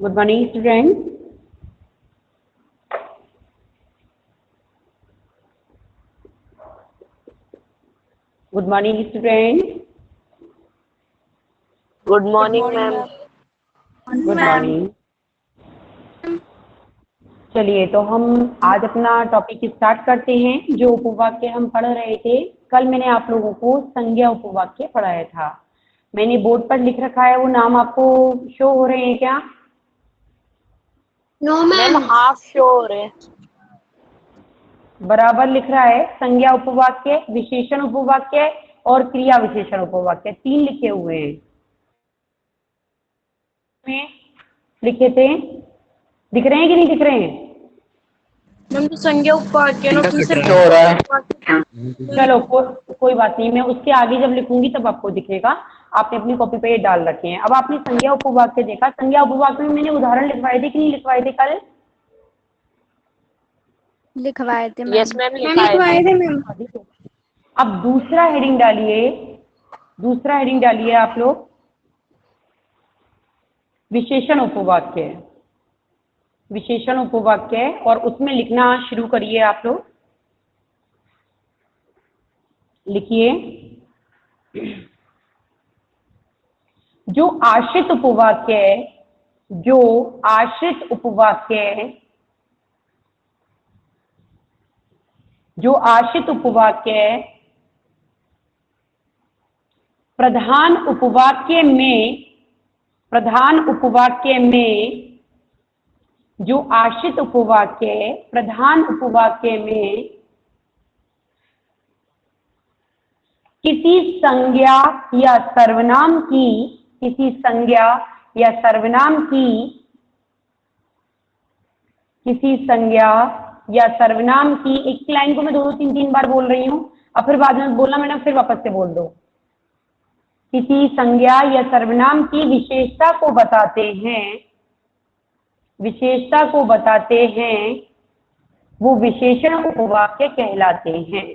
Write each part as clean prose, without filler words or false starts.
Good morning, students. Good morning, students. Good morning, ma'am. Good morning. चलिए तो हम आज अपना टॉपिक स्टार्ट करते हैं। जो उपवाक्य हम पढ़ रहे थे, कल मैंने आप लोगों को संज्ञा उपवाक्य पढ़ाया था। मैंने बोर्ड पर लिख रखा है, वो नाम आपको शो हो रहे हैं क्या? नो मैम, हाफ शो हो रहे। बराबर लिख रहा है। संज्ञा उपवाक्य, विशेषण उपवाक्य और क्रिया विशेषण उपवाक्य, 3 लिखे हुए हैं। लिखे थे, दिख रहे हैं कि नहीं दिख रहे हैं? मैम तो संज्ञा उपवाक्य ना फिर से हो रहा है। चलो कोई बात नहीं, मैं उसके आगे जब लिखूंगी तब आपको दिखेगा। आपने अपनी कॉपी पे ये डाल रखे हैं। अब आपने संज्ञा उपवाक्य देखा। संज्ञा उपवाक्य में मैंने उदाहरण लिखवाए थे कि नहीं लिखवाए थे कल? लिखवाए थे मैम। यस मैम, लिखवाए थे मैम। अब दूसरा हेडिंग डालिए, दूसरा हेडिंग डालिए आप लोग, विशेषण उपवाक्य। विशेषण उपवाक्य, और उसमें लिखना शुरू करिए आप लोग। लिखिए, जो आश्रित उपवाक्य है, जो आश्रित उपवाक्य है, जो आश्रित उपवाक्य है, प्रधान उपवाक्य में, प्रधान उपवाक्य में, जो आश्रित उपवाक्य है, प्रधान उपवाक्य में किसी संज्ञा या सर्वनाम की, किसी संज्ञा या सर्वनाम की, किसी संज्ञा या सर्वनाम की, एक लाइन को मैं 2-3 बार बोल रही हूं, अब फिर बाद में बोलना मैडम, फिर वापस से बोल दो। किसी संज्ञा या सर्वनाम की विशेषता को बताते हैं, विशेषता को बताते हैं, वो विशेषण उपवाक्य कहलाते हैं,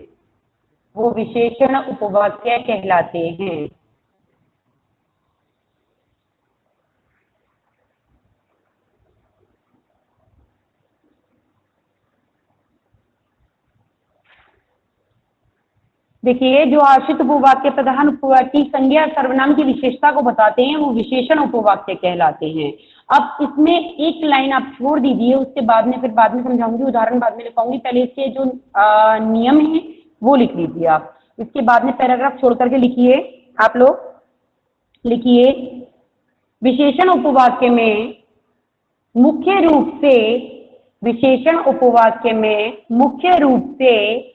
वो विशेषण उपवाक्य कहलाते हैं। देखिए, जो आश्रित उपवाक्य प्रधान उपवाक्य की संज्ञा सर्वनाम की विशेषता को बताते हैं, वो विशेषण उपवाक्य कहलाते हैं। अब इसमें एक लाइन आप छोड़ दीजिए, उसके बाद में फिर बाद में समझाऊंगी, उदाहरण बाद में लिखाऊंगी। पहले इसके जो नियम है वो लिख लीजिए आप। इसके बाद में पैराग्राफ छोड़ करके लिखिए आप लोग। लिखिए, विशेषण उपवाक्य में मुख्य रूप से, विशेषण उपवाक्य में मुख्य रूप से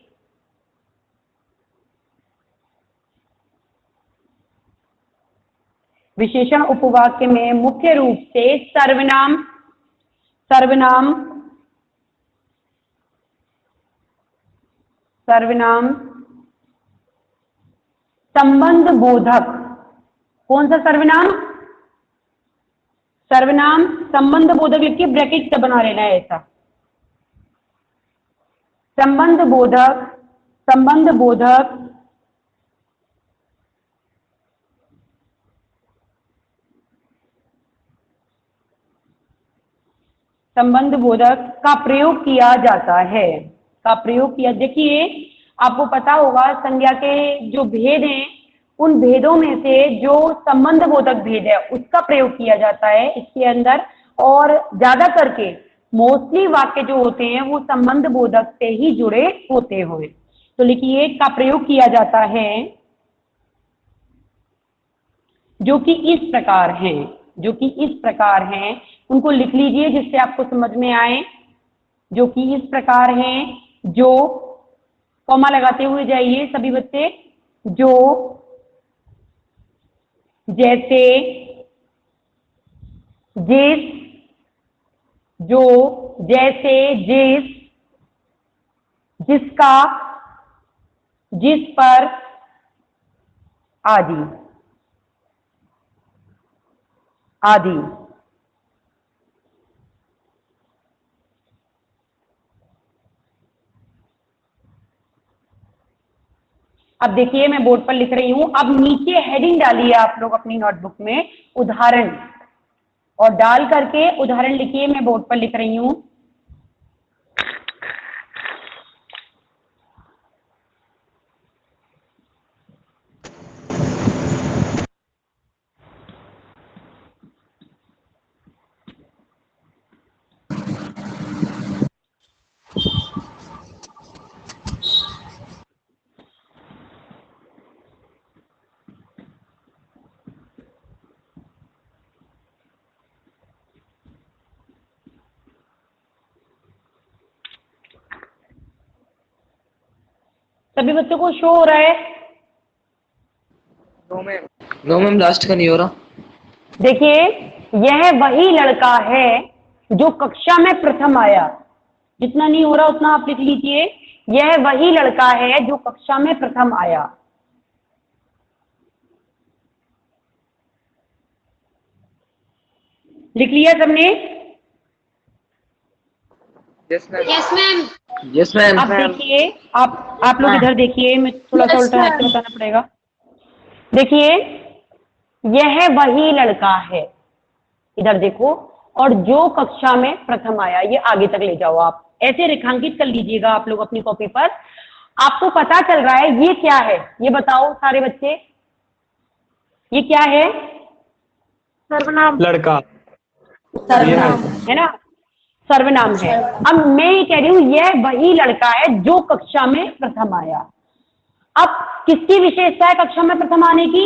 विशेषण उपवाक्य में मुख्य रूप से सर्वनाम, सर्वनाम, सर्वनाम, संबंध बोधक। कौन सा सर्वनाम? सर्वनाम संबंध बोधक लिख के ब्रैकेट से बना लेना है ऐसा। संबंध बोधक, संबंध बोधक, संबंध बोधक का प्रयोग किया जाता है, का प्रयोग किया। देखिए, आपको पता होगा संज्ञा के जो भेद हैं, उन भेदों में से जो संबंध बोधक भेद है उसका प्रयोग किया जाता है इसके अंदर। और ज्यादा करके मोस्टली वाक्य जो होते हैं वो संबंध बोधक से ही जुड़े होते हैं। तो लिखिए, का प्रयोग किया जाता है, जो कि इस प्रकार हैं, जो कि इस प्रकार हैं। उनको लिख लीजिए जिससे आपको समझ में आए। जो कि इस प्रकार हैं, जो, कॉमा लगाते हुए जाइए सभी बच्चे। जो, जैसे, जिस, जो, जैसे, जिस, जिसका, जिस पर, आदि, आदि। अब देखिए, मैं बोर्ड पर लिख रही हूं। अब नीचे हेडिंग डालिए आप लोग अपनी नोटबुक में, उदाहरण। और डाल करके उदाहरण लिखिए, मैं बोर्ड पर लिख रही हूं। सभी बच्चों को शो हो रहा है? नो मैम, लास्ट का नहीं हो रहा। देखिए, यह वही लड़का है जो कक्षा में प्रथम आया। जितना नहीं हो रहा उतना आप लिख लीजिए। यह वही लड़का है जो कक्षा में प्रथम आया। लिख लिया सबने? Yes ma'am. Yes ma'am. Yes ma'am. आप देखिए, आप लोग इधर देखिए, मैं थोड़ा सा Yes, उल्टा हाथ ma'am. बताना पड़ेगा। देखिए, यह वही लड़का है, इधर देखो, और जो कक्षा में प्रथम आया, ये आगे तक ले जाओ। आप ऐसे रेखांकित कर लीजिएगा आप लोग अपनी कॉपी पर। आपको पता चल रहा है ये क्या है? ये बताओ सारे बच्चे, ये क्या है? सर्वनाम। लड़का। सर्वनाम है ना, सर्वनाम है। अब मैं ये कह रही हूं, यह वही लड़का है जो कक्षा में प्रथम आया। अब किसकी विशेषता है कक्षा में प्रथम आने की?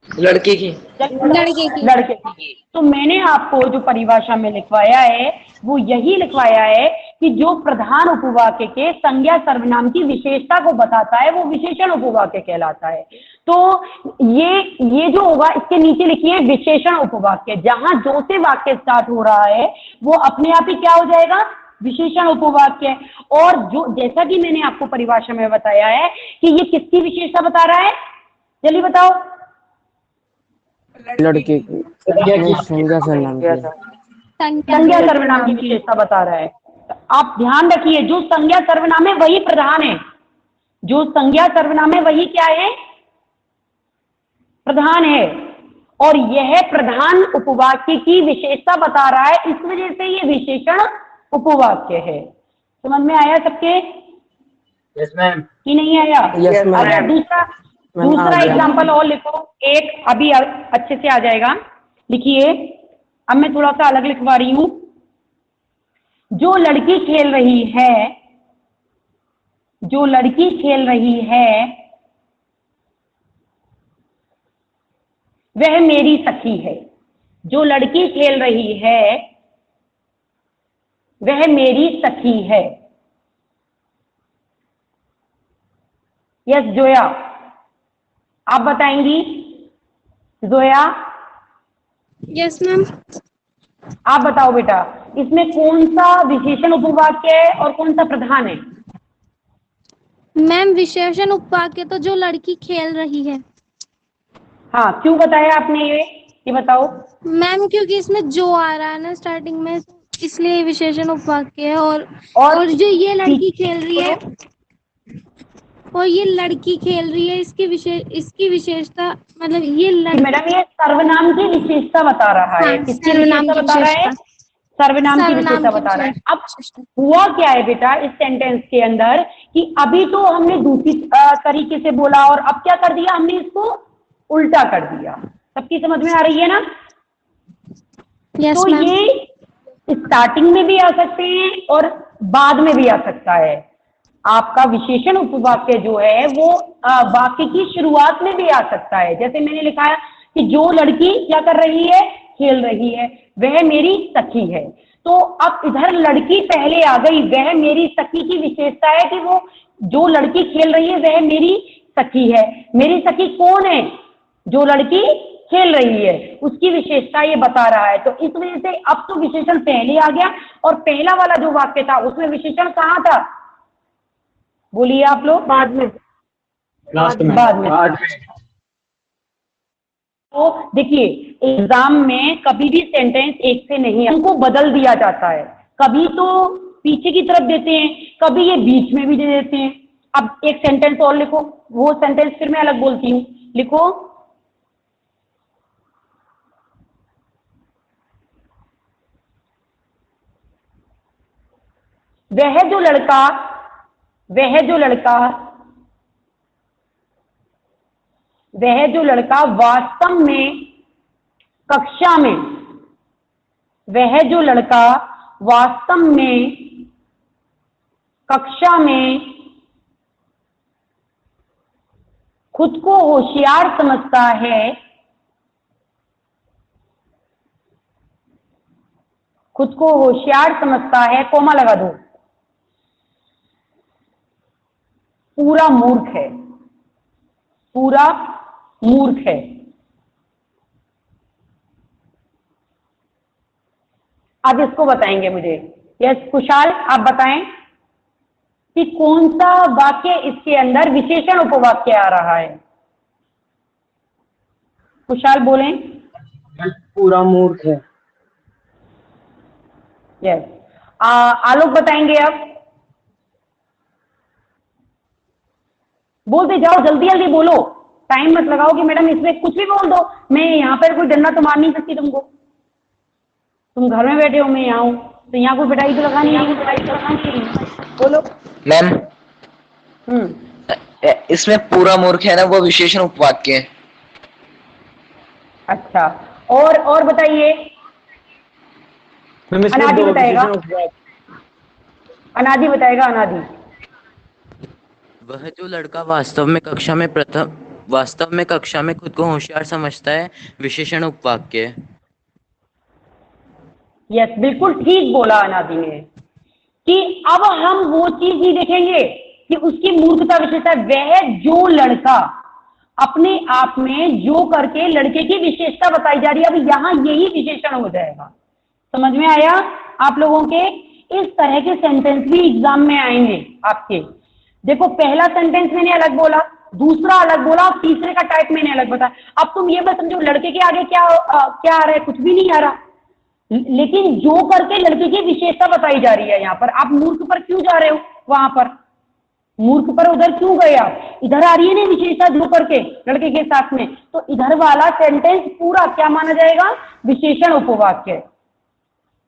लड़के की। लड़के की। तो मैंने आपको जो परिभाषा में लिखवाया है वो यही लिखवाया है कि जो प्रधान उपवाक्य के संज्ञा सर्वनाम की विशेषता को बताता है वो विशेषण उपवाक्य कहलाता है। तो ये जो होगा, इसके नीचे लिखिए विशेषण उपवाक्य। जहां जो से वाक्य स्टार्ट हो रहा है वो अपने आप ही क्या हो जाएगा? विशेषण उपवाक्य। और जो, जैसा कि मैंने आपको परिभाषा में बताया है कि ये किसकी विशेषता बता रहा है, जल्दी बताओ। लड़के की संज्ञा सर्वनाम की। संज्ञा सर्वनाम की विशेषता बता रहा है। तो आप ध्यान रखिए, जो संज्ञा सर्वनाम है वही प्रधान है। जो संज्ञा सर्वनाम है वही क्या है? प्रधान है। और यह प्रधान उपवाक्य की विशेषता बता रहा है, इस वजह से ये विशेषण उपवाक्य है। समझ में आया सबके? Yes ma'am. कि नहीं आया? Yes, ma'am. अच्छा, दूसरा एग्जाम्पल और लिखो। एक अभी अच्छे से आ जाएगा। लिखिए, अब मैं थोड़ा सा अलग लिखवा रही हूं। जो लड़की खेल रही है, जो लड़की खेल रही है वह मेरी सखी है। जो लड़की खेल रही है वह मेरी सखी है। यस जोया, आप बताएंगी? Zoya, yes ma'am. आप बताओ बेटा, इसमें कौन सा विशेषण उपवाक्य है और कौन सा प्रधान है? मैम विशेषण उपवाक्य तो जो लड़की खेल रही है। हाँ, क्यों बताया आपने ये बताओ। मैम क्योंकि इसमें जो आ रहा है ना स्टार्टिंग में, इसलिए विशेषण उपवाक्य है। और जो ये लड़की खेल रही है, और ये लड़की खेल रही है, इसकी विशेषता मतलब ये मैडम, ये सर्वनाम की विशेषता बता रहा है। हाँ, किसकी सर्वनाम विशेषता की बता रहा है? सर्वनाम की विशेषता की बता रहा है। अब हुआ क्या है बेटा इस सेंटेंस के अंदर कि अभी तो हमने दूसरी तरीके से बोला और अब क्या कर दिया हमने, इसको उल्टा कर दिया। सबकी समझ में आ रही है ना? यस तो मैम। ये स्टार्टिंग में भी आ सकते हैं और बाद में भी आ सकता है। आपका विशेषण उपवाक्य जो है वो वाक्य की शुरुआत में भी आ सकता है। जैसे मैंने लिखा है कि जो लड़की क्या कर रही है? खेल रही है, वह मेरी सखी है। तो अब इधर लड़की पहले आ गई, वह मेरी सखी की विशेषता है कि वो जो लड़की खेल रही है वह मेरी सखी है। मेरी सखी कौन है? जो लड़की खेल रही है, उसकी विशेषता ये बता रहा है। तो इस वजह से अब तो विशेषण पहले आ गया, और पहला वाला जो वाक्य था उसमें विशेषण कहाँ था? बोलिए आप लोग। बाद में, बाद में। तो देखिए, एग्जाम में कभी भी सेंटेंस एक से नहीं है, उनको बदल दिया जाता है। कभी तो पीछे की तरफ देते हैं, कभी ये बीच में भी दे देते हैं। अब एक सेंटेंस और लिखो, वो सेंटेंस फिर मैं अलग बोलती हूँ। लिखो, वह जो लड़का वह जो लड़का वह जो लड़का वास्तव में कक्षा में वह जो लड़का वास्तव में कक्षा में खुद को होशियार समझता है, खुद को होशियार समझता है, कोमा लगा दो, पूरा मूर्ख है, पूरा मूर्ख है। अब इसको बताएंगे मुझे। यस कुशाल, आप बताएं कि कौन सा वाक्य इसके अंदर विशेषण उपवाक्य आ रहा है। कुशाल बोलें। पूरा मूर्ख है। यस आलोक बताएंगे। अब बोलते जाओ, जल्दी जल्दी बोलो, टाइम मत लगाओ कि मैडम इसमें कुछ भी बोल दो, मैं यहाँ पर कोई डंडा तो मार नहीं सकती तुमको, तुम घर में बैठे हो, मैं यहाँ हूँ, तो यहाँ कोई पिटाई तो लगानी है, पिटाई तो लगानी है। बोलो मैम। इसमें पूरा मूर्ख है ना, वो विशेषण उपवाक्य है। अच्छा, और बताइए। अनादि बताएगा, अनादि बताएगा, अनादि। वह जो लड़का वास्तव में कक्षा में खुद को होशियार समझता है, विशेषण उपवाक्य है। यस बिल्कुल ठीक बोला अनादि ने कि अब हम वो चीज ही देखेंगे कि उसकी मूर्खता विशेषता। वह जो लड़का अपने आप में जो करके लड़के की विशेषता बताई जा रही है, अब यहां यही विशेषण हो जाएगा। समझ में आया आप लोगों के? इस तरह के सेंटेंस भी एग्जाम में आएंगे आपके। देखो पहला सेंटेंस मैंने अलग बोला, दूसरा अलग बोला, और तीसरे का टाइप मैंने अलग बताया। अब तुम ये मत समझो लड़के के आगे क्या आ रहा है, कुछ भी नहीं आ रहा, लेकिन जो करके लड़के की विशेषता बताई जा रही है यहाँ पर। आप मूर्ख पर क्यों जा रहे हो, वहां पर मूर्ख पर उधर क्यों गए आप? इधर आ रही है ना विशेषता जो करके लड़के के साथ में, तो इधर वाला सेंटेंस पूरा क्या माना जाएगा? विशेषण उपवाक्य।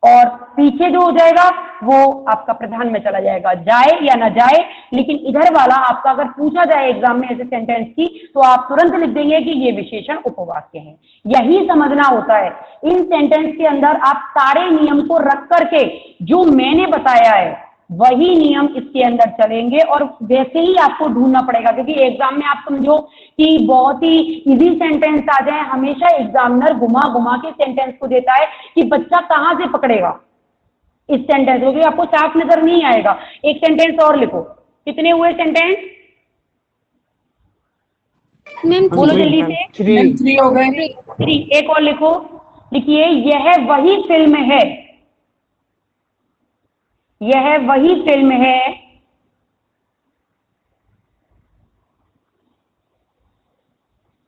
और पीछे जो हो जाएगा वो आपका प्रधान में चला जाएगा, जाए या ना जाए। लेकिन इधर वाला आपका अगर पूछा जाए एग्जाम में ऐसे सेंटेंस की, तो आप तुरंत लिख देंगे कि ये विशेषण उपवाक्य है। यही समझना होता है। इन सेंटेंस के अंदर आप सारे नियम को रख करके जो मैंने बताया है वही नियम इसके अंदर चलेंगे, और वैसे ही आपको ढूंढना पड़ेगा। क्योंकि एग्जाम में आप समझो कि बहुत ही इजी सेंटेंस आ जाए, हमेशा एग्जामिनर घुमा घुमा के सेंटेंस को देता है कि बच्चा कहां से पकड़ेगा इस सेंटेंस को, क्योंकि आपको साफ नजर नहीं आएगा। एक सेंटेंस और लिखो। कितने हुए सेंटेंस? बोलो जल्दी से। 3 हो गए। 3। एक और लिखो, लिखिए यह वही फिल्म है, यह वही फिल्म है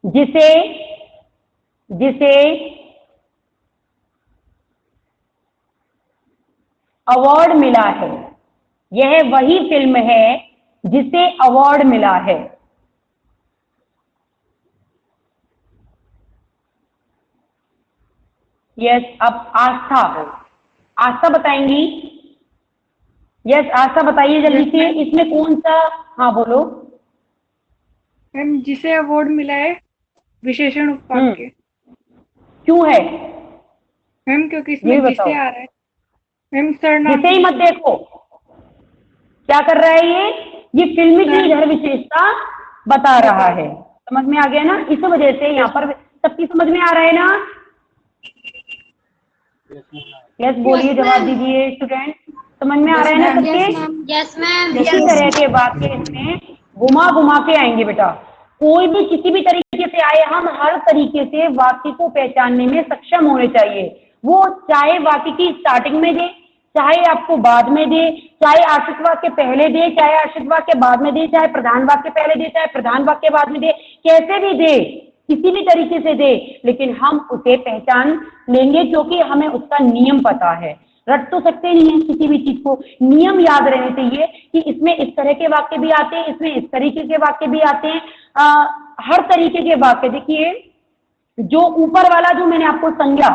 जिसे अवार्ड मिला है। यह वही फिल्म है जिसे अवार्ड मिला है। यस, अब आस्था बताएंगी। यस आस्था बताइए जल्दी से, इसमें कौन सा? हाँ बोलो मैम, जिसे अवार्ड मिला है विशेषण उपवाक्य। क्यों है मैम क्योंकि इसमें जिसे आ रहा है। मैम सर्वनाम। जिसे ही मत देखो, क्या कर रहा है ये फिल्म की इधर विशेषता बता रहा है। समझ में आ गया ना? इस वजह से यहाँ पर सबकी समझ में आ रहा है ना? यस बोलिए, जवाब दीजिए स्टूडेंट। समझ में आ रहा है ना सबके? Yes ma'am. इसी तरह के वाक्य इसमें घुमा घुमा के आएंगे बेटा। कोई भी किसी भी तरीके से आए, हम हर तरीके से वाक्य को पहचानने में सक्षम होने चाहिए। वो चाहे वाक्य की स्टार्टिंग में दे, चाहे आपको बाद में दे, चाहे आश्रित वाक्य पहले दे, चाहे आश्रित वाक्य बाद में दे, चाहे प्रधान वाक्य पहले दे, चाहे प्रधान वाक्य बाद में दे, कैसे भी दे, किसी भी तरीके से दे, लेकिन हम उसे पहचान लेंगे क्योंकि हमें उसका नियम पता है। रट तो सकते नहीं है किसी भी चीज को, नियम याद रहने चाहिए कि इसमें इस तरह के वाक्य भी आते हैं, इसमें इस तरीके के वाक्य भी आते हैं। हर तरीके के वाक्य देखिए, जो ऊपर वाला जो मैंने आपको संज्ञा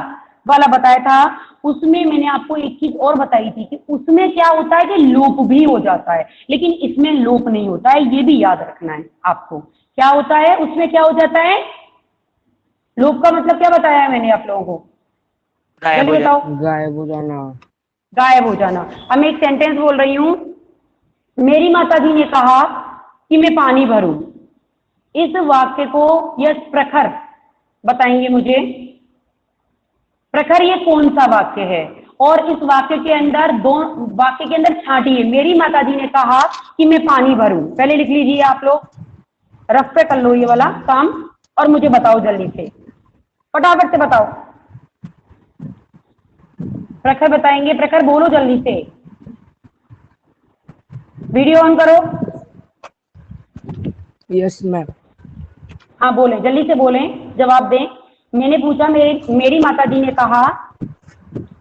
वाला बताया था, उसमें मैंने आपको एक चीज और बताई थी कि उसमें क्या होता है कि लोप भी हो जाता है, लेकिन इसमें लोप नहीं होता है, ये भी याद रखना है आपको। क्या होता है उसमें, क्या हो जाता है? लोप का मतलब क्या बताया है मैंने आप लोगों को, गायब जल्दी हो बताओ। गायब हो जाना। गायब हो जाना। अब मैं एक सेंटेंस बोल रही हूं, मेरी माताजी ने कहा कि मैं पानी भरूं। इस वाक्य को यस प्रखर बताएंगे मुझे, प्रखर ये कौन सा वाक्य है? और इस वाक्य के अंदर दो वाक्य के अंदर छांटिए, मेरी माताजी ने कहा कि मैं पानी भरूं। पहले लिख लीजिए आप लोग, रफ पे कर लो ये वाला काम और मुझे बताओ जल्दी से, फटाफट से बताओ। प्रखर बताएंगे, प्रखर बोलो जल्दी से, वीडियो ऑन करो। Yes ma'am. हाँ बोलें, जल्दी से बोलें, जवाब दें। मैंने पूछा, मेरी माताजी ने कहा,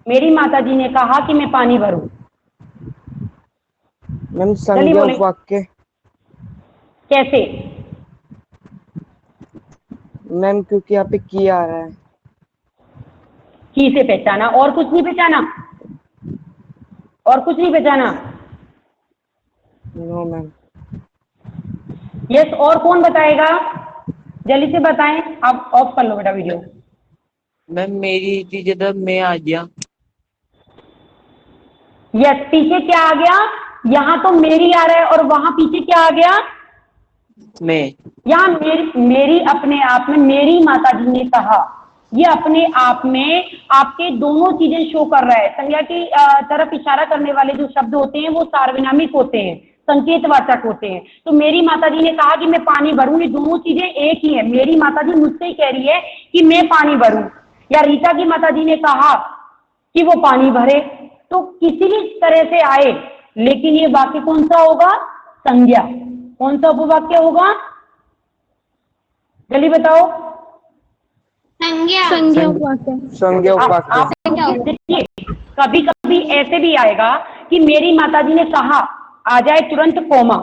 मेरी माताजी ने कहा कि मैं पानी भरूं। मैम जल्दी संज्ञा बोलें। वाक्य। कैसे? मैम क्योंकि यहाँ पे की आ रहा है। की से पहचाना, और कुछ नहीं पहचाना? और कुछ नहीं पहचाना? No ma'am. यस, और कौन बताएगा? जल्दी से बताएं। आप ऑफ कर लो बेटा वीडियो। मैम मेरी थी जब मैं आ गया। यस, पीछे क्या आ गया? यहाँ तो मेरी आ रहा है और वहां पीछे क्या आ गया? मैं। यहाँ मेरी अपने आप में, मेरी माताजी ने कहा, ये अपने आप में आपके दोनों चीजें शो कर रहा है। संज्ञा की तरफ इशारा करने वाले जो शब्द होते हैं वो सार्वनामिक होते हैं, संकेतवाचक होते हैं। तो मेरी माताजी ने कहा कि मैं पानी भरूं, ये दोनों चीजें एक ही है। मेरी माताजी मुझसे ही कह रही है कि मैं पानी भरूं, या रीता की माताजी ने कहा कि वो पानी भरे। तो किसी भी तरह से आए, लेकिन ये वाक्य कौन सा होगा? संज्ञा। कौन सा उपवाक्य होगा? जल्दी बताओ। संज्ञा उपवाक्य। संज्ञा वाक्य। आप देखिए, कभी कभी ऐसे भी आएगा कि मेरी माताजी ने कहा, आ जाए तुरंत कोमा,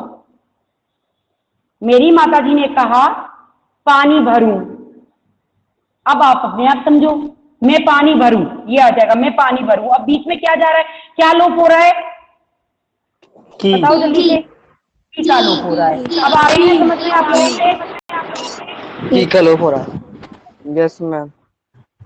मेरी माताजी ने कहा पानी भरूं। अब आप अपने आप समझो, मैं पानी भरूं, ये आ जाएगा, मैं पानी भरूं। अब बीच में क्या जा रहा है, क्या लोप हो रहा है? की। बताओ जल्दी से। की का लोप हो रहा है। अब आ रही है समझ में आप लोगों से? की का लोप हो रहा है। Yes ma'am.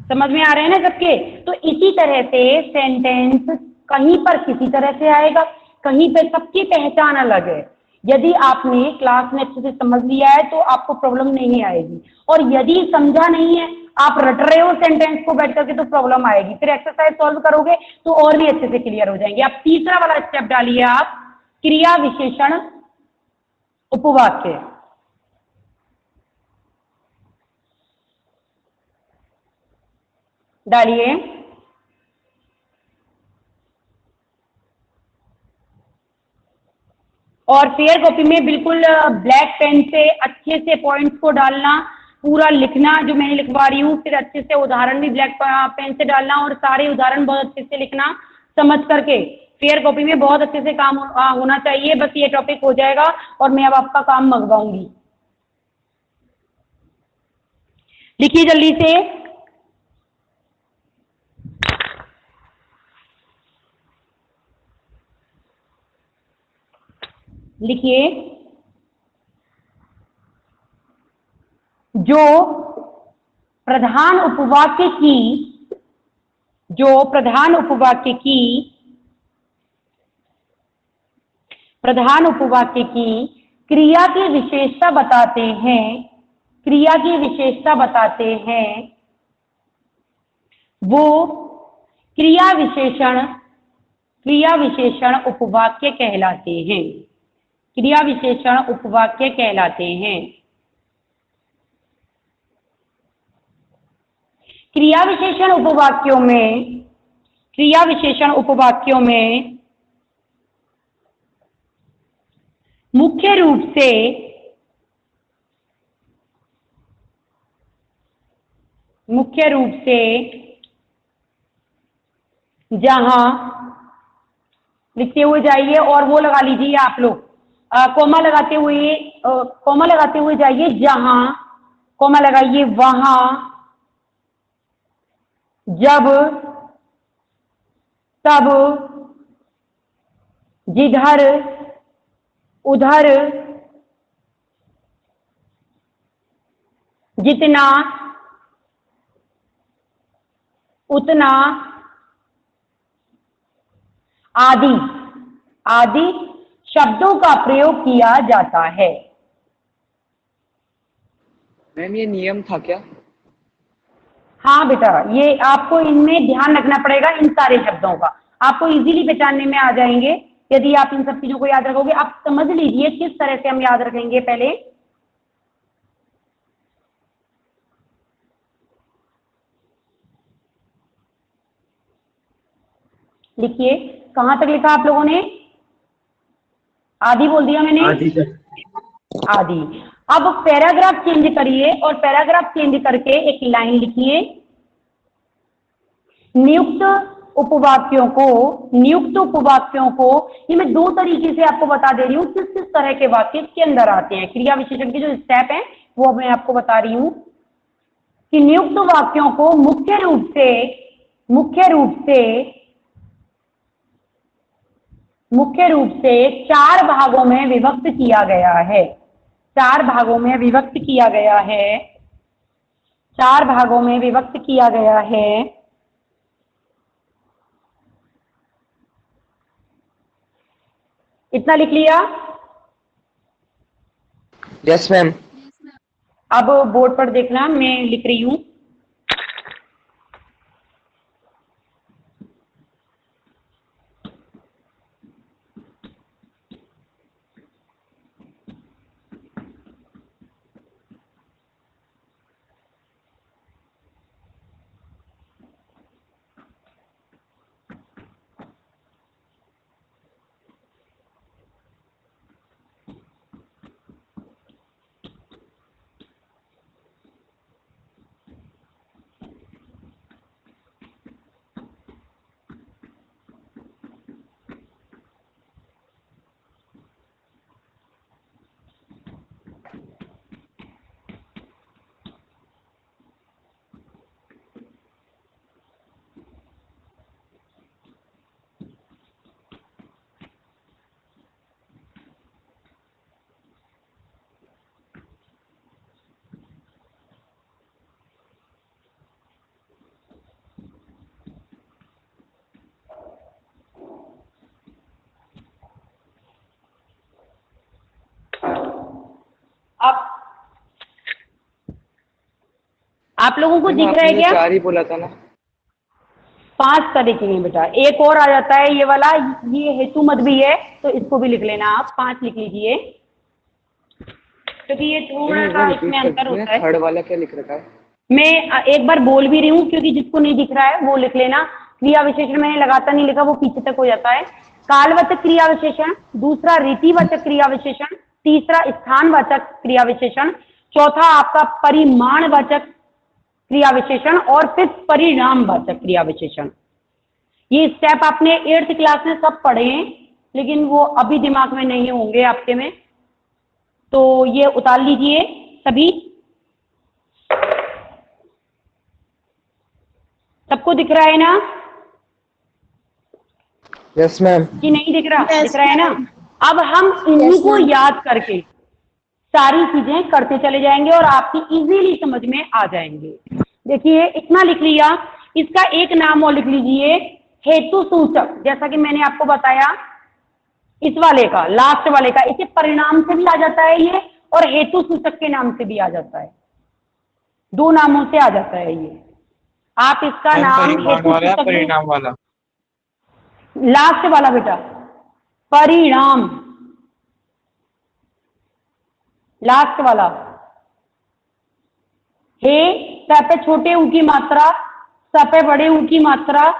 समझ में आ रहे हैं ना सबके? तो इसी तरह से सेंटेंस कहीं पर किसी तरह से आएगा, कहीं पर सबकी पहचान अलग है। यदि आपने क्लास में अच्छे से समझ लिया है तो आपको प्रॉब्लम नहीं आएगी, और यदि समझा नहीं है, आप रट रहे हो सेंटेंस को बैठ करके, तो प्रॉब्लम आएगी। फिर एक्सरसाइज सॉल्व करोगे तो और भी अच्छे से क्लियर हो जाएंगे। आप तीसरा वाला स्टेप डालिए, आप क्रिया विशेषण उपवाक्य। डालिए। और फेयर कॉपी में बिल्कुल ब्लैक पेन से अच्छे से पॉइंट्स को डालना, पूरा लिखना जो मैंने लिखवा रही हूँ, फिर अच्छे से उदाहरण भी ब्लैक पेन से डालना, और सारे उदाहरण बहुत अच्छे से लिखना समझ करके। फेयर कॉपी में बहुत अच्छे से काम होना चाहिए। बस ये टॉपिक हो जाएगा और मैं अब आपका काम मंगवाऊंगी। लिखिए जल्दी से। लिखिए, जो प्रधान उपवाक्य की, जो प्रधान उपवाक्य की, प्रधान उपवाक्य की क्रिया की विशेषता बताते हैं, क्रिया की विशेषता बताते हैं, वो क्रिया विशेषण उपवाक्य कहलाते हैं। क्रिया विशेषण उपवाक्य कहलाते हैं। क्रिया विशेषण उपवाक्यों में मुख्य रूप से जहां, लिखते हुए जाइए और वो लगा लीजिए आप लोग, कोमा लगाते हुए जाइए, जहां, कोमा लगाइए वहां, जब, तब, जिधर, उधर, जितना, उतना, आदि आदि शब्दों का प्रयोग किया जाता है। मैम ये नियम था क्या? हाँ बेटा, ये आपको इनमें ध्यान रखना पड़ेगा, इन सारे शब्दों का आपको इजीली पहचानने में आ जाएंगे यदि आप इन सब चीजों को याद रखोगे। आप समझ लीजिए किस तरह से हम याद रखेंगे। पहले लिखिए, कहां तक लिखा आप लोगों ने? आदि बोल दिया मैंने, आदि। अब पैराग्राफ चेंज करिए और पैराग्राफ चेंज करके एक लाइन लिखिए। नियुक्त उपवाक्यों को ये मैं दो तरीके से आपको बता दे रही हूँ किस किस तरह के वाक्य इसके अंदर आते हैं। क्रिया विशेषण के जो स्टेप हैं वो मैं आपको बता रही हूँ कि नियुक्त वाक्यों को मुख्य रूप से चार भागों में विभक्त किया गया है। चार भागों में विभक्त किया गया है। इतना लिख लिया? Yes ma'am. अब बोर्ड पर देखना, मैं लिख रही हूं। अब आप लोगों को दिख रहा है क्या? चार ही बोला था ना। 5 तरीके हैं बेटा, एक और आ जाता है ये वाला, ये हेतु मत भी है तो इसको भी लिख लेना आप। 5 लिख लीजिए क्योंकि ये थोड़ा सा इसमें अंतर होता है। थर्ड वाला क्या लिख रखा है? मैं एक बार बोल भी रही हूँ क्योंकि जिसको नहीं दिख रहा है वो लिख लेना। क्रिया विशेषण मैंने लगातार नहीं लिखा, वो पीछे तक हो जाता है। कालवाचक क्रिया विशेषण, दूसरा रीतिवाचक क्रिया विशेषण, तीसरा स्थानवाचक क्रिया विशेषण, चौथा आपका परिमाणवाचक क्रिया विशेषण और फिर परिणामवाचक क्रिया विशेषण। ये स्टेप आपने 8th क्लास में सब पढ़े हैं लेकिन वो अभी दिमाग में नहीं होंगे आपके में, तो ये उतार लीजिए सभी। सबको दिख रहा है ना? Yes ma'am. कि नहीं दिख रहा? दिख रहा है ना? अब हम इन्हीं को याद करके सारी चीजें करते चले जाएंगे और आपकी इजीली समझ में आ जाएंगे। देखिए इतना लिख लिया, इसका एक नाम और लिख लीजिए, हेतु सूचक। जैसा कि मैंने आपको बताया इस वाले का, लास्ट वाले का, इसे परिणाम से भी आ जाता है ये और हेतु सूचक के नाम से भी आ जाता है, 2 नामों से आ जाता है ये। आप इसका नाम हेतु सूचक, परिणाम वाला, लास्ट वाला बेटा परिणाम, लास्ट वाला। हे स पे छोटे ऊ की मात्रा, स पे बड़े ऊ की मात्रा,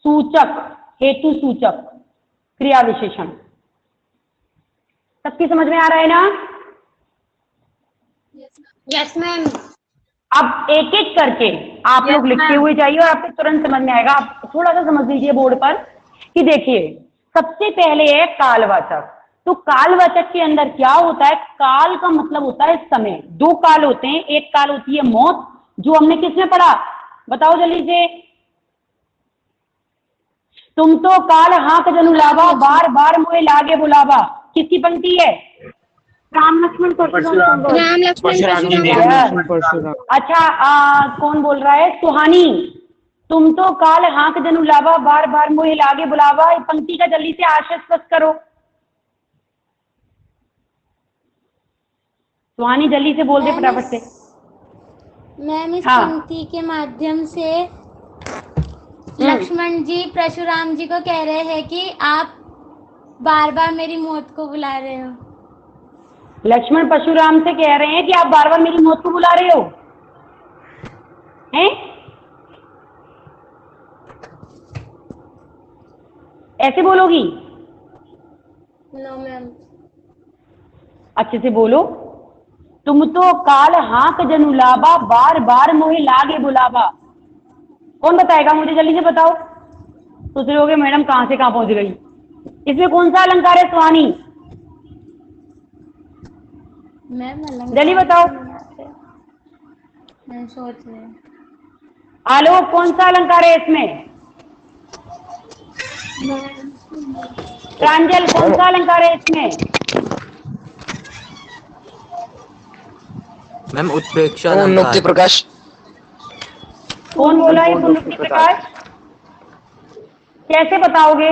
सूचक, हेतु सूचक क्रिया विशेषण। सबकी समझ में आ रहा है ना? Yes ma'am. अब एक एक करके आप लोग लिखते हुए जाइए और आपको तुरंत समझ में आएगा। आप थोड़ा सा समझ लीजिए बोर्ड पर कि देखिए सबसे पहले है कालवाचक। तो कालवाचक के अंदर क्या होता है? काल का मतलब होता है समय। 2 काल होते हैं, एक काल होती है मौत जो हमने किसमें पढ़ा? बताओ जल्दी से। तुम तो काल हाँक जनु लावा, बार बार मोए लागे बुलावा, किसकी पंक्ति है? राम लक्ष्मण परशुराम। राम लक्ष्मण परशुराम। अच्छा, कौन बोल रहा है? सुहानी। तुम तो काल हाँक जनु लावा, बार बार मोहे लागे बुलावा, इस पंक्ति का जल्दी से आशय स्पष्ट करो। सुहानी जल्दी से बोल दे फटाफट से। मैम इस हाँ। पंक्ति के माध्यम से लक्ष्मण जी परशुराम जी को कह रहे हैं कि आप बार बार मेरी मौत को बुला रहे हो। लक्ष्मण परशुराम से कह रहे हैं कि आप बार बार मेरी मौत को बुला रहे हो, हैं? ऐसे बोलोगी? No ma'am. अच्छे से बोलो। तुम तो काल हाँक जनु लावा, बार बार मोहे लागे बुलावा। कौन बताएगा मुझे? जल्दी से बताओ। सोच रहे होगे मैडम कहाँ से कहाँ पहुंच गई। इसमें कौन सा अलंकार है सुहानी? मैम जल्दी बताओ। मैं सोच रही हूँ। आलोक, कौन सा अलंकार है इसमें? प्रांजल, कौन सा अलंकार है इसमें? मैम उत्प्रेक्षा उन्मुक्ति अलंकार। प्रकाश। कौन बोला है पुनरुक्ति प्रकाश? कैसे बताओगे?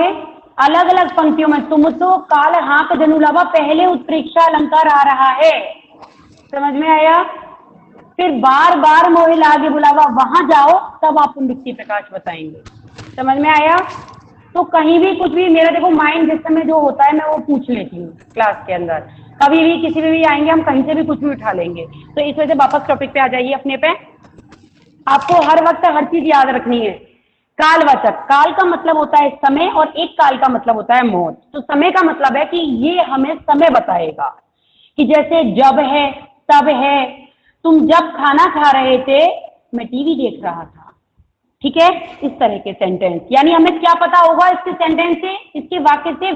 अलग अलग पंक्तियों में। तुम तो काल हाँक जनु लावा, पहले उत्प्रेक्षा अलंकार आ रहा है, समझ में आया? फिर बार बार मोहे लागे बुलावा, वहां जाओ तब आप पुनरुक्ति प्रकाश बताएंगे, समझ में आया? तो कहीं भी कुछ भी, मेरा देखो माइंड जिस समय जो होता है मैं वो पूछ लेती हूँ क्लास के अंदर, कभी भी किसी भी आएंगे हम कहीं से भी कुछ भी उठा लेंगे। तो इस वजह से वापस टॉपिक पे आ जाइए अपने पे। आपको हर वक्त हर चीज याद रखनी है। कालवाचक, काल का मतलब होता है समय और एक काल का मतलब होता है मौत। तो समय का मतलब है कि ये हमें समय बताएगा कि जैसे जब है, तब है। तुम जब खाना खा रहे थे मैं टीवी देख रहा था, ठीक है? इस तरह के सेंटेंस, यानी हमें क्या पता होगा इसके सेंटेंस से, इसके वाक्य से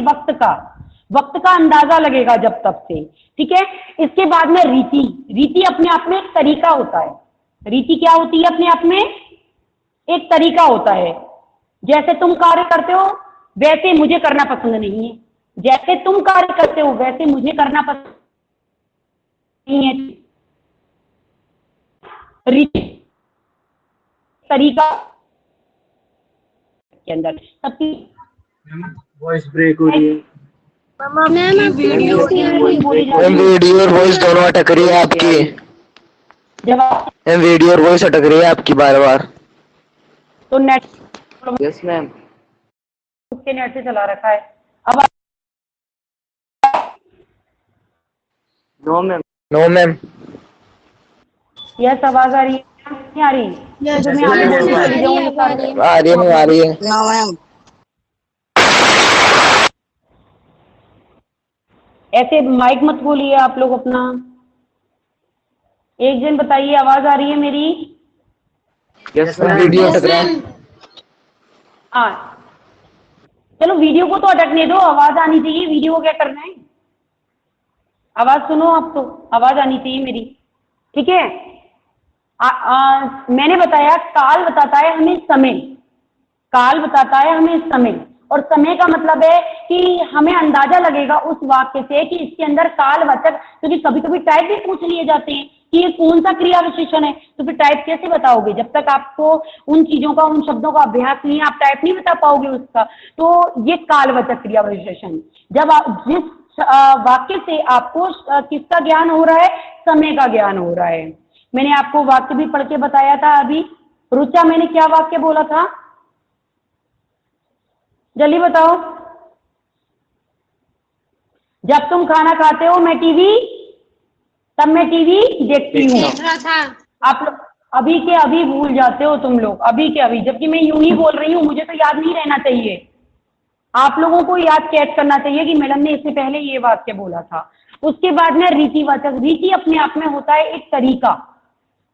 वक्त का अंदाजा लगेगा जब तब से, ठीक है? इसके बाद में रीति। रीति अपने आप में एक तरीका होता है। रीति क्या होती है? अपने आप में एक तरीका होता है। जैसे तुम कार्य करते हो वैसे मुझे करना पसंद नहीं है, जैसे तुम कार्य करते हो वैसे मुझे करना पसंद नहीं है। रीति तरीका के अंदर सबकी वॉइस ब्रेक हो रही है। मैम आप वीडियो मैम वीडियो और वॉइस दोनों अटक रही है आपकी। जवाब मैम वीडियो और वॉइस अटक रही है आपकी बार बार। तो नेट यस मैम। उसके नेट से चला रखा है। अब no ma'am. No ma'am. Yes आवाज आ रही है? नहीं आ रही? तो मैं आगे बोल के चली जाऊँ ये सारी? आ रही है मैम, आ रही है। No ma'am. ऐसे माइक मत बोलिए आप लोग अपना। एक जन बताइए आवाज आ रही है मेरी? Yes ma'am ma'am. वीडियो अटक रहा है। हाँ चलो वीडियो को तो अटकने दो, आवाज आनी चाहिए। वीडियो को क्या करना है? आवाज सुनो, आप तो आवाज आनी चाहिए मेरी, ठीक है? मैंने बताया काल बताता है हमें समय, काल बताता है हमें समय, और समय का मतलब है कि हमें अंदाजा लगेगा उस वाक्य से कि इसके अंदर कालवाचक, क्योंकि कभी कभी टाइप भी पूछ लिए जाते हैं कि ये कौन सा क्रिया विशेषण है, तो फिर टाइप कैसे बताओगे? जब तक आपको उन चीजों का, उन शब्दों का अभ्यास नहीं है, आप टाइप नहीं बता पाओगे उसका। तो ये कालवाचक क्रिया विशेषण, जब आप जिस वाक्य से आपको किसका ज्ञान हो रहा है? समय का ज्ञान हो रहा है। मैंने आपको वाक्य भी पढ़ के बताया था अभी। रुचा, मैंने क्या वाक्य बोला था? जल्दी बताओ। जब तुम खाना खाते हो मैं टीवी, तब मैं टीवी देखती हूँ। आप लोग अभी के अभी भूल जाते हो तुम लोग, अभी के अभी, जबकि मैं यूं ही बोल रही हूँ, मुझे तो याद नहीं रहना चाहिए। आप लोगों को याद कैद करना चाहिए कि मैडम ने इससे पहले ये वाक्य बोला था। उसके बाद में रीतिवाचक। रीति अपने आप में होता है एक तरीका।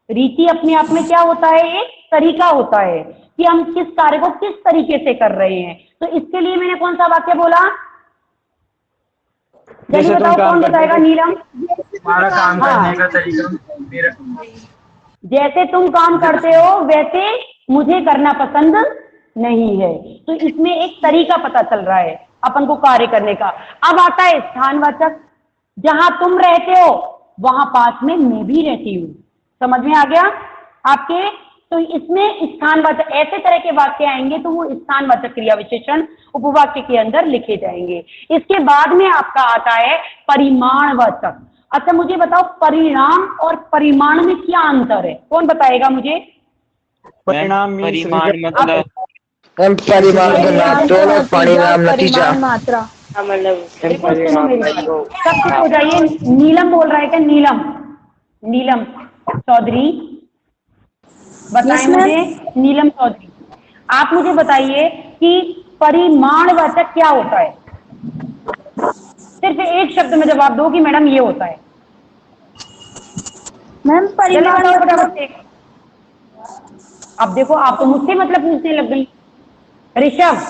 रीति अपने आप में क्या होता है? एक तरीका होता है कि हम किस कार्य को किस तरीके से कर रहे हैं। तो इसके लिए मैंने कौन सा वाक्य बोला? जल्दी बताओ, कौन बताएगा? नीलम। हमारा काम करने का तरीका मेरा। जैसे तुम काम करते हो वैसे मुझे करना पसंद नहीं है। तो इसमें एक तरीका पता चल रहा है अपन को कार्य करने का। अब आता है स्थानवाचक, जहां तुम रहते हो वहां पास में मैं भी रहती हूँ। समझ में आ गया आपके? तो इसमें स्थानवाचक ऐसे तरह के वाक्य आएंगे तो वो स्थानवाचक क्रिया विशेषण उपवाक्य के अंदर लिखे जाएंगे। इसके बाद में आपका आता है परिमाणवाचक। अच्छा मुझे बताओ, परिणाम और परिमाण में क्या अंतर है? कौन बताएगा मुझे? परिणाम परिमाण मतलब परिमाण दोनों परिणाम नतीजा। मात्रा। देखो सुनो मेरी बात, सब चुप हो जाइए। नीलम बोल रहा है क्या? नीलम, नीलम चौधरी बताएं मुझे। नीलम चौधरी, आप मुझे बताइए कि परिमाणवाचक क्या होता है? सिर्फ एक शब्द में जवाब दो कि मैडम ये होता है। मैम परिमाण अब देखो आप तो मुझसे मतलब पूछने लग गई। ऋषभ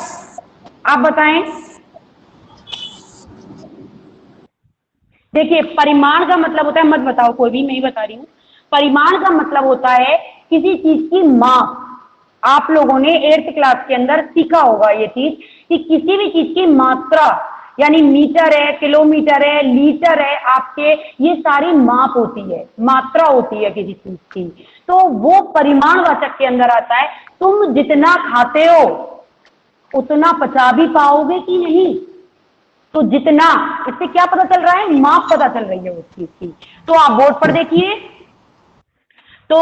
आप बताएं। देखिए परिमाण का मतलब होता है, मत बताओ कोई भी, मैं ही बता रही हूँ। परिमाण का मतलब होता है किसी चीज की माप। आप लोगों ने 8th क्लास के अंदर सीखा होगा ये चीज कि किसी भी चीज की मात्रा, यानी मीटर है, किलोमीटर है, लीटर है, आपके ये सारी माप होती है, मात्रा होती है किसी चीज की। तो वो परिमाणवाचक के अंदर आता है। तुम जितना खाते हो उतना पचा भी पाओगे कि नहीं? तो जितना, इससे क्या पता चल रहा है? माप पता चल रही है उस चीज की। तो आप बोर्ड पर देखिए, तो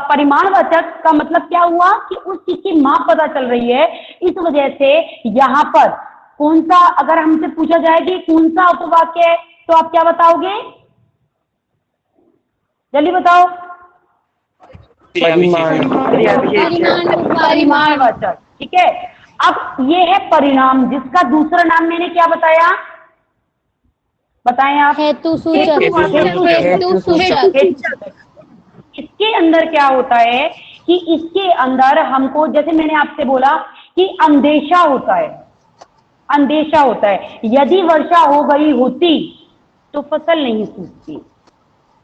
परिमाणवाचक का मतलब क्या हुआ कि उस चीज की माप पता चल रही है। इस वजह से यहां पर कौन सा, अगर हमसे पूछा जाए कि कौन सा उपवाक्य है तो आप क्या बताओगे? जल्दी बताओ। परिमाणवाचक, ठीक है। अब ये है परिणाम, जिसका दूसरा नाम मैंने क्या बताया? बताएं आप। हेतु सूचक। इसके अंदर क्या होता है कि इसके अंदर हमको, जैसे मैंने आपसे बोला कि अंदेशा होता है, अंदेशा होता है। यदि वर्षा हो गई होती तो फसल नहीं सूखती।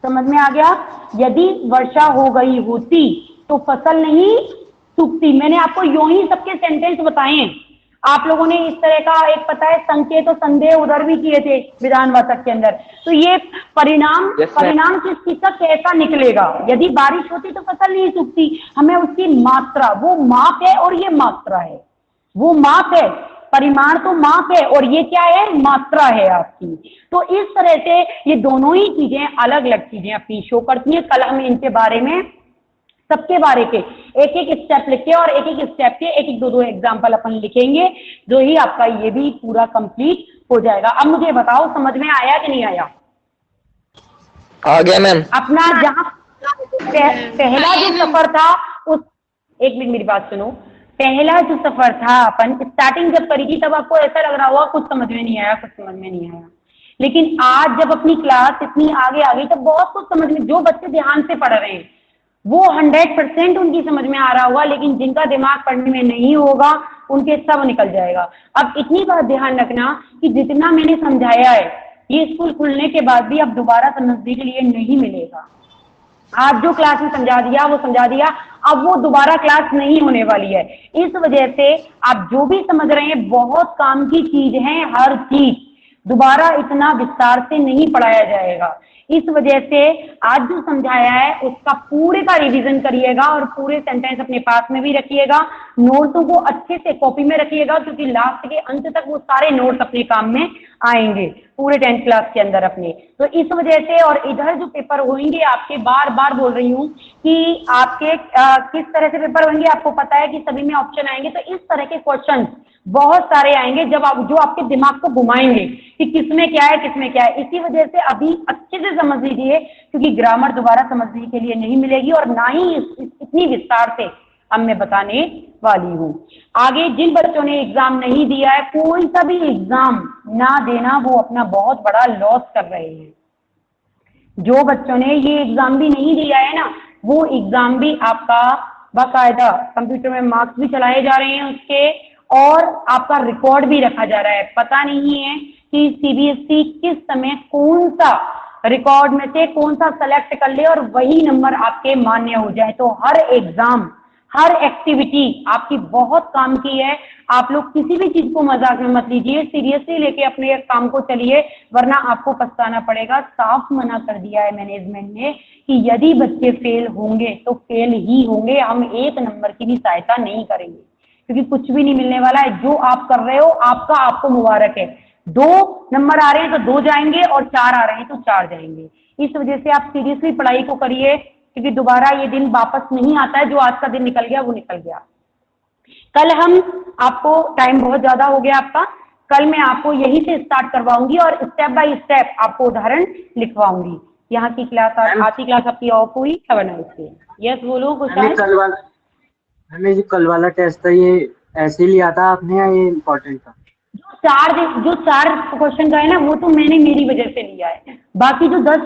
समझ में आ गया? यदि वर्षा हो गई होती तो फसल नहीं सूखती। मैंने आपको यूं ही सबके सेंटेंस बताए हैं। आप लोगों ने इस तरह का एक पता है संकेत और संदेह उधर भी किए थे विधानवाचक के अंदर। तो ये परिणाम, परिणाम किस चीज का कैसा निकलेगा? यदि बारिश होती तो फसल नहीं सूखती। हमें उसकी मात्रा, वो माप है और ये मात्रा है, वो माप है। परिमाण तो माप है और ये क्या है? मात्रा है आपकी। तो इस तरह से ये दोनों ही चीजें अलग अलग चीजें अपनी शो करती हैं। कल हम इनके बारे में, सबके बारे के एक एक स्टेप लिखे और एक एक स्टेप के एक एक दो एग्जाम्पल अपन लिखेंगे, जो ही आपका ये भी पूरा कंप्लीट हो जाएगा। अब मुझे बताओ समझ में आया कि नहीं आया? आ गया मैम। अपना जहां पहला जो सफर था उस, एक मिनट मेरी बात सुनो। पहला जो सफर था, अपन स्टार्टिंग जब करी थी तब आपको ऐसा लग रहा होगा कुछ समझ में नहीं आया, कुछ समझ में नहीं आया। लेकिन आज जब अपनी क्लास इतनी आगे आ गई तो बहुत कुछ समझ में, जो बच्चे ध्यान से पढ़ रहे हैं वो 100% उनकी समझ में आ रहा होगा, लेकिन जिनका दिमाग पढ़ने में नहीं होगा उनके सब निकल जाएगा। अब इतनी बात ध्यान रखना कि जितना मैंने समझाया है ये स्कूल खुलने के बाद भी अब दोबारा समझने के लिए नहीं मिलेगा। आज जो क्लास में समझा दिया वो समझा दिया, अब वो दोबारा क्लास नहीं होने वाली है। इस वजह से आप जो भी समझ रहे हैं बहुत काम की चीज है, हर चीज दोबारा इतना विस्तार से नहीं पढ़ाया जाएगा। इस वजह से आज जो समझाया है उसका पूरे का रिवीजन करिएगा और पूरे सेंटेंस अपने पास में भी रखिएगा। नोट्सों को अच्छे से कॉपी में रखिएगा क्योंकि लास्ट के अंत तक वो सारे नोट्स अपने काम में आएंगे पूरे 10th क्लास के अंदर अपने। तो इस वजह से, और इधर जो पेपर होंगे आपके, बार बार बोल रही हूँ कि आपके किस तरह से पेपर होंगे आपको पता है कि सभी में ऑप्शन आएंगे। तो इस तरह के क्वेश्चन बहुत सारे आएंगे जब आप, जो आपके दिमाग को घुमाएंगे कि किसमें क्या है किसमें क्या है। इसी वजह से अभी अच्छे से समझ लीजिए क्योंकि ग्रामर दोबारा समझने के लिए नहीं मिलेगी और ना ही इतनी विस्तार से अब मैं बताने वाली हूँ। आगे जिन बच्चों ने एग्जाम नहीं दिया है, कोई सा भी एग्जाम ना देना वो अपना बहुत बड़ा लॉस कर रहे हैं। जो बच्चों ने ये एग्जाम भी नहीं दिया है ना, वो एग्जाम भी आपका बाकायदा कंप्यूटर में मार्क्स भी चलाए जा रहे हैं उसके, और आपका रिकॉर्ड भी रखा जा रहा है। पता नहीं है कि सीबीएसई किस समय कौन सा रिकॉर्ड में से कौन सा सेलेक्ट कर ले और वही नंबर आपके मान्य हो जाए। तो हर एग्जाम हर एक्टिविटी आपकी बहुत काम की है। आप लोग किसी भी चीज को मजाक में मत लीजिए, सीरियसली लेके अपने काम को चलिए, वरना आपको पछताना पड़ेगा। साफ मना कर दिया है मैनेजमेंट ने कि यदि बच्चे फेल होंगे तो फेल ही होंगे, हम 1 नंबर की भी सहायता नहीं करेंगे, क्योंकि कुछ भी नहीं मिलने वाला है। जो आप कर रहे हो आपका, आपको मुबारक है। 2 नंबर आ रहे हैं तो 2 जाएंगे और 4 आ रहे हैं तो 4 जाएंगे। इस वजह से आप सीरियसली पढ़ाई को करिए, क्योंकि दोबारा ये दिन वापस नहीं आता है। जो आज का दिन निकल गया वो निकल गया। कल हम आपको, टाइम बहुत ज्यादा हो गया आपका, कल मैं आपको यहीं से स्टार्ट करवाऊंगी और स्टेप बाय स्टेप आपको उदाहरण लिखवाऊंगी। यहाँ की क्लास, आज की क्लास आपकी ऑफ हुई। Have a nice day. Yes बोलो कुछ। हमें जो कल वाला टेस्ट था ये ऐसे ही लिया था आपने या ये इम्पोर्टेंट था? जो 4 क्वेश्चन का है ना, वो तो मैंने मेरी वजह से लिया है। बाकी जो 10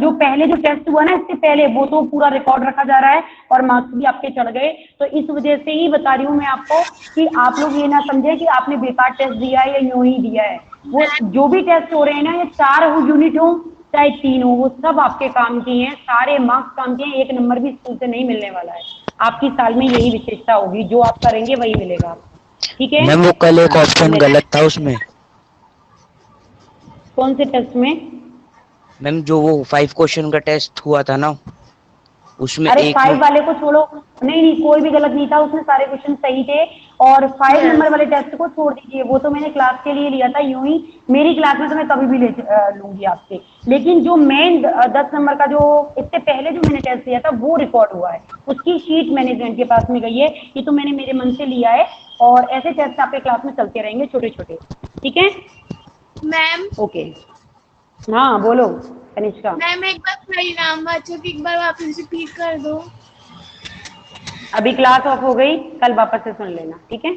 जो पहले जो टेस्ट हुआ ना इससे पहले, वो तो पूरा रिकॉर्ड रखा जा रहा है और मार्क्स भी आपके चढ़ गए। तो इस वजह से ही बता रही हूँ मैं आपको कि आप लोग ये ना समझे कि आपने बेकार टेस्ट दिया है या यूं ही दिया है। वो जो भी टेस्ट हो रहे हैं ना, ये 4 यूनिट हो चाहे 3 हो, वो सब आपके काम की हैं, सारे मार्क्स काम के हैं। 1 नंबर भी स्कूल से नहीं मिलने वाला है। आपकी साल में यही विशेषता होगी, जो आप करेंगे वही मिलेगा। ठीक है मैम वो कल एक ऑप्शन गलत था उसमें। कौन से टेस्ट में? मैम जो वो 5 क्वेश्चन का टेस्ट हुआ था ना, उसमें अरे एक 5 वाले को छोड़ो। नहीं, कोई भी गलत नहीं था, उसमें सारे क्वेश्चन सही थे। और 5 नंबर वाले टेस्ट को छोड़ दीजिए, वो तो मैंने क्लास के लिए लिया था। यूं ही मेरी क्लास में तो मैं कभी भी लूंगी आपसे, लेकिन जो मेन 10 नंबर का जो इससे पहले जो मैंने टेस्ट दिया था वो रिकॉर्ड हुआ है, उसकी शीट मैनेजमेंट के पास में गई है। ये तो मैंने मेरे मन से लिया है और ऐसे टेस्ट आपके क्लास में चलते रहेंगे छोटे छोटे। ठीक है मैम? ओके। हाँ बोलो कनिष्का। मैम एक बार परिणाम वाचक एक बार वापस रिपीट कर दो। अभी क्लास ऑफ हो गई, कल वापस से सुन लेना। ठीक है।